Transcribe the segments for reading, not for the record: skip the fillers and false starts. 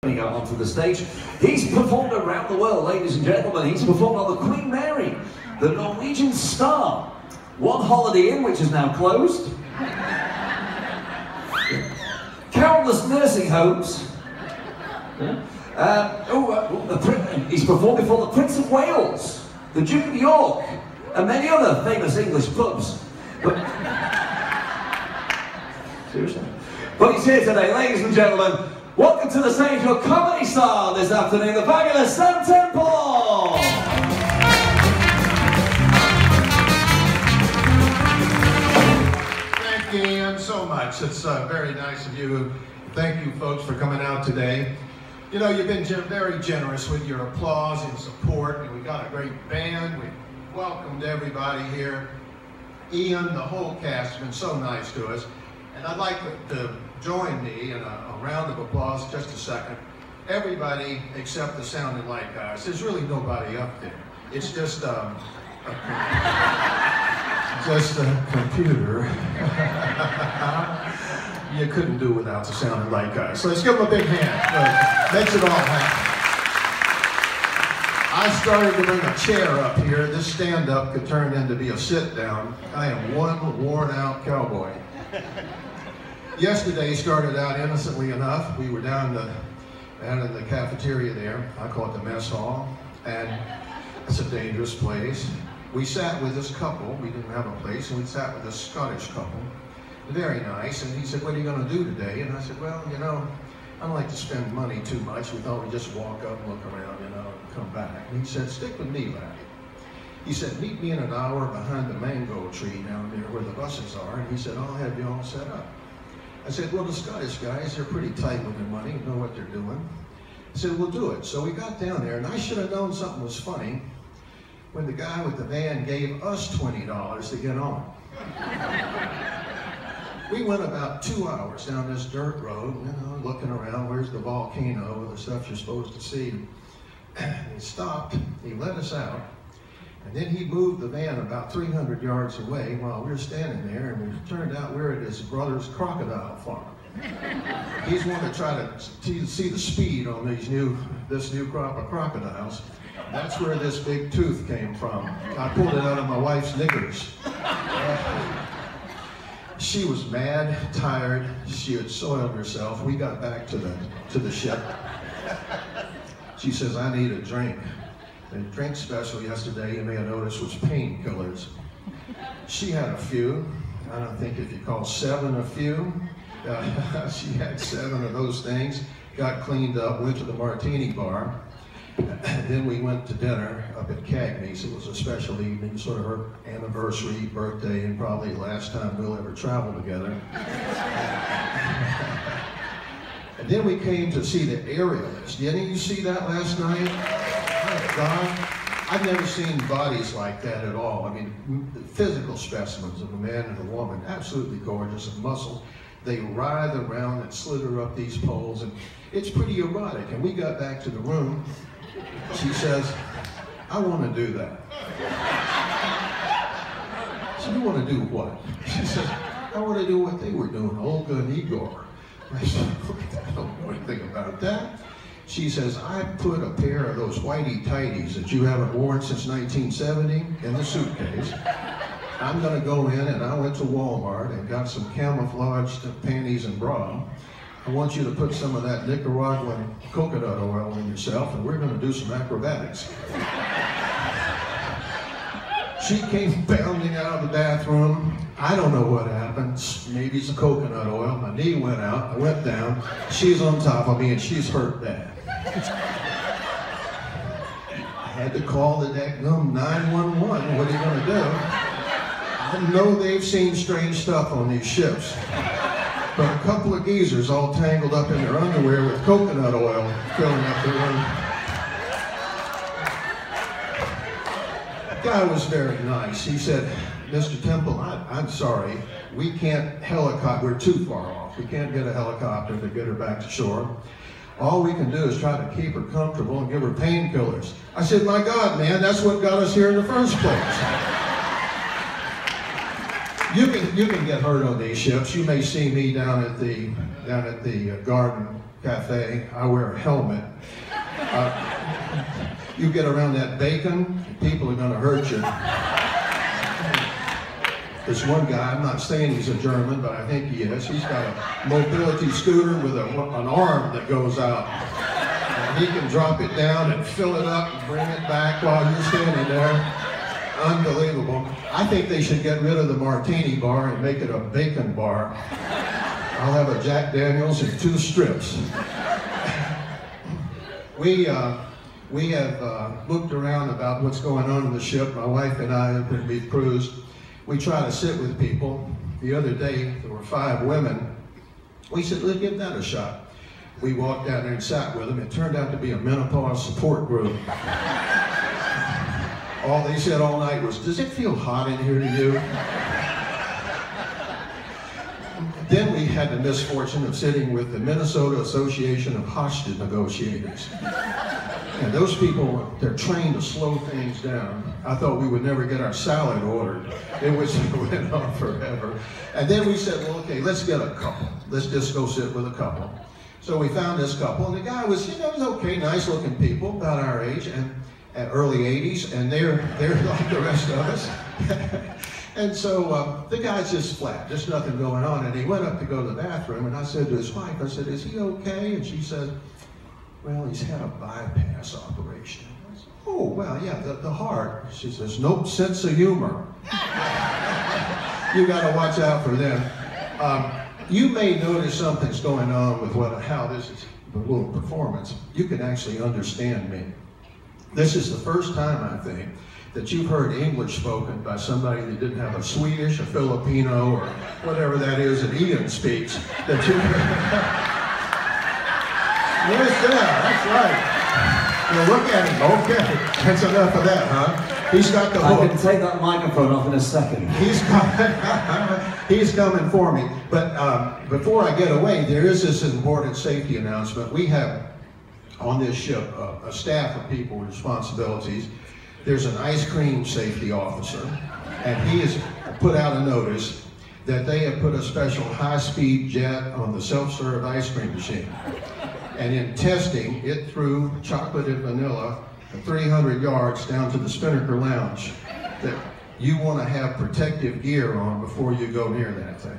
Out onto the stage. He's performed around the world, ladies and gentlemen. He's performed on the Queen Mary, the Norwegian Star, One Holiday Inn, which is now closed, countless nursing homes. He's performed before the Prince of Wales, the Duke of York, and many other famous English pubs. Seriously? But he's here today, ladies and gentlemen. Welcome to the stage, your comedy star this afternoon, the fabulous Sam Temple! Thank you, Ian, so much. It's very nice of you. Thank you, folks, for coming out today. You know, you've been very generous with your applause and support, and we got a great band. We welcomed everybody here. Ian, the whole cast, has been so nice to us. And I'd like to join me in a round of applause, just a second. Everybody except the sound and light guys. There's really nobody up there. It's just a computer. You couldn't do without the sound and light guys. So let's give them a big hand. Makes it all happen. I started to bring a chair up here. This stand-up could turn into be a sit-down. I am one worn-out cowboy. Yesterday started out innocently enough. We were down in the cafeteria there. I call it the mess hall, and it's a dangerous place. We sat with this couple. We didn't have a place, and we sat with this Scottish couple. Very nice. And he said, "What are you going to do today?" And I said, "Well, you know, I don't like to spend money too much. We thought we'd just walk up and look around, you know, and come back." And he said, "Stick with me, laddie." He said, "Meet me in an hour behind the mango tree down there where the buses are." And he said, "I'll have you all set up." I said, "Well, the Scottish guys, they're pretty tight with their money, know what they're doing." I said, "We'll do it." So we got down there, and I should have known something was funny when the guy with the van gave us $20 to get on. We went about 2 hours down this dirt road, you know, looking around, where's the volcano, the stuff you're supposed to see. He stopped, he let us out, and then he moved the van about 300 yards away while we were standing there, and it turned out we're at his brother's crocodile farm. He's wanting to try to see the speed on this new crop of crocodiles. That's where this big tooth came from. I pulled it out of my wife's knickers. She was mad, tired. She had soiled herself. We got back to the ship. She says, "I need a drink." The drink special yesterday, you may have noticed, was painkillers. She had a few. I don't think if you call 7 a few. She had 7 of those things. Got cleaned up, went to the martini bar. Then we went to dinner up at Cagney's. It was a special evening, sort of her anniversary, birthday, and probably the last time we'll ever travel together. And then we came to see the aerialist. Did any of you see that last night? Oh God, I've never seen bodies like that at all. I mean, physical specimens of a man and a woman, absolutely gorgeous and muscle. They writhe around and slither up these poles, and it's pretty erotic. And we got back to the room. She says, "I want to do that." I said, "You want to do what?" She says, "I want to do what they were doing, Olga and Igor." I said, "I don't know anything about that." She says, "I put a pair of those whitey tighties that you haven't worn since 1970 in the suitcase. I'm going to go in," and I went to Walmart and got some camouflaged panties and bra. "I want you to put some of that Nicaraguan coconut oil in yourself, and we're going to do some acrobatics." She came bounding out of the bathroom. I don't know what happened. Maybe it's the coconut oil. My knee went out. I went down. She's on top of me, and she's hurt bad. I had to call the daggum 911. What are you going to do? I know they've seen strange stuff on these ships. But a couple of geezers all tangled up in their underwear with coconut oil filling up the room. The guy was very nice. He said, "Mr. Temple, I'm sorry, we can't helicopter, we're too far off. We can't get a helicopter to get her back to shore. All we can do is try to keep her comfortable and give her painkillers." I said, "My God, man, that's what got us here in the first place." You can get hurt on these ships. You may see me down at the garden cafe, I wear a helmet. You get around that bacon, people are going to hurt you. There's one guy, I'm not saying he's a German, but I think he is. He's got a mobility scooter with an arm that goes out. And he can drop it down and fill it up and bring it back while you're standing there. Unbelievable. I think they should get rid of the martini bar and make it a bacon bar. I'll have a Jack Daniels and 2 strips. We have looked around about what's going on in the ship. My wife and I, when we cruised, we try to sit with people. The other day, there were 5 women. We said, let's give that a shot. We walked down there and sat with them. It turned out to be a menopause support group. All they said all night was, does it feel hot in here to you? Then we had the misfortune of sitting with the Minnesota Association of Hostage Negotiators. And those people, they're trained to slow things down. I thought we would never get our salad ordered. It went on forever. And then we said, well, okay, let's get a couple. Let's just go sit with a couple. So we found this couple, and the guy was, he was okay, nice looking people, about our age, and at early 80s, and they're like the rest of us. And so the guy's just flat, just nothing going on, and he went up to go to the bathroom, and I said to his wife, I said, is he okay? And she said, well, he's had a bypass operation. I said, oh, well, yeah, the heart. She says, nope, sense of humor. You gotta watch out for them. You may notice something's going on with how this is a little performance. You can actually understand me. This is the first time, I think, that you've heard English spoken by somebody that didn't have a Swedish, a Filipino, or whatever that is that Ian speaks. That you Yes, yeah, that's right. Well, look at him. Okay, that's enough of that, huh? He's got the hook. I can take that microphone off in a second. He's coming for me. But before I get away, there is this important safety announcement. We have on this ship a staff of people with responsibilities. There's an ice cream safety officer, and he has put out a notice that they have put a special high-speed jet on the self-serve ice cream machine. And in testing, it threw chocolate and vanilla 300 yards down to the Spinnaker Lounge. That you want to have protective gear on before you go near that thing.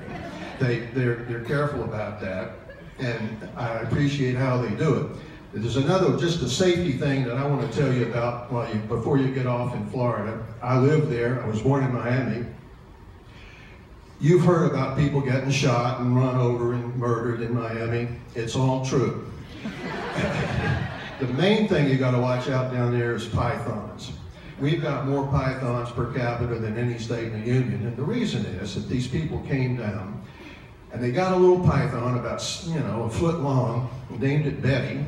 They're careful about that, and I appreciate how they do it. There's another, just a safety thing that I want to tell you about before you get off in Florida. I live there. I was born in Miami. You've heard about people getting shot and run over and murdered in Miami. It's all true. The main thing you got to watch out down there is pythons. We've got more pythons per capita than any state in the Union, and the reason is that these people came down and they got a little python about, a foot long, named it Betty,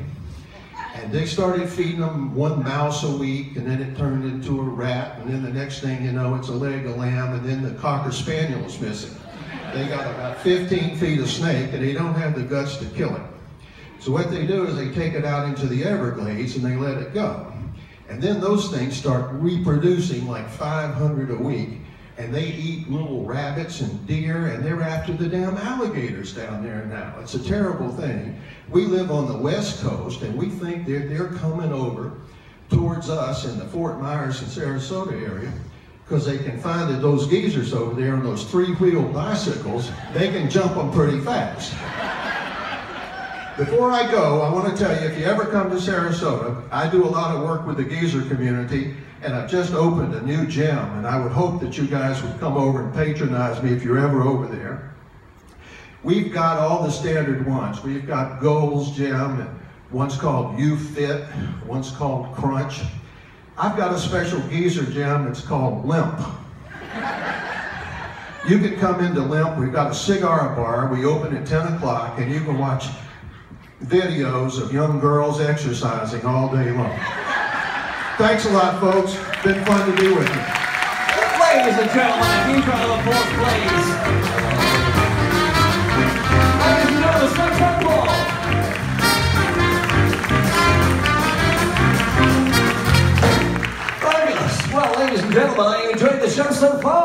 and they started feeding them 1 mouse a week, and then it turned into a rat, and then the next thing you know, it's a leg of lamb, and then the Cocker Spaniel is missing. They got about 15 feet of snake, and they don't have the guts to kill it. So what they do is they take it out into the Everglades and they let it go. And then those things start reproducing like 500 a week, and they eat little rabbits and deer, and they're after the damn alligators down there now. It's a terrible thing. We live on the West Coast, and we think they're coming over towards us in the Fort Myers and Sarasota area, because they can find that those geezers over there on those 3-wheel bicycles, they can jump them pretty fast. Before I go, I want to tell you, if you ever come to Sarasota, I do a lot of work with the geezer community, and I've just opened a new gym, and I would hope that you guys would come over and patronize me if you're ever over there. We've got all the standard ones. We've got Gold's Gym, and one's called U-Fit, one's called Crunch. I've got a special geezer gym that's called Limp. You can come into Limp. We've got a cigar bar. We open at 10 o'clock, and you can watch videos of young girls exercising all day long. Thanks a lot, folks. Been fun to be with you. Ladies and gentlemen, a huge round of applause, please. Ladies and gentlemen, Sir Temple. Fabulous. Well, ladies and gentlemen, are you enjoying the show so far?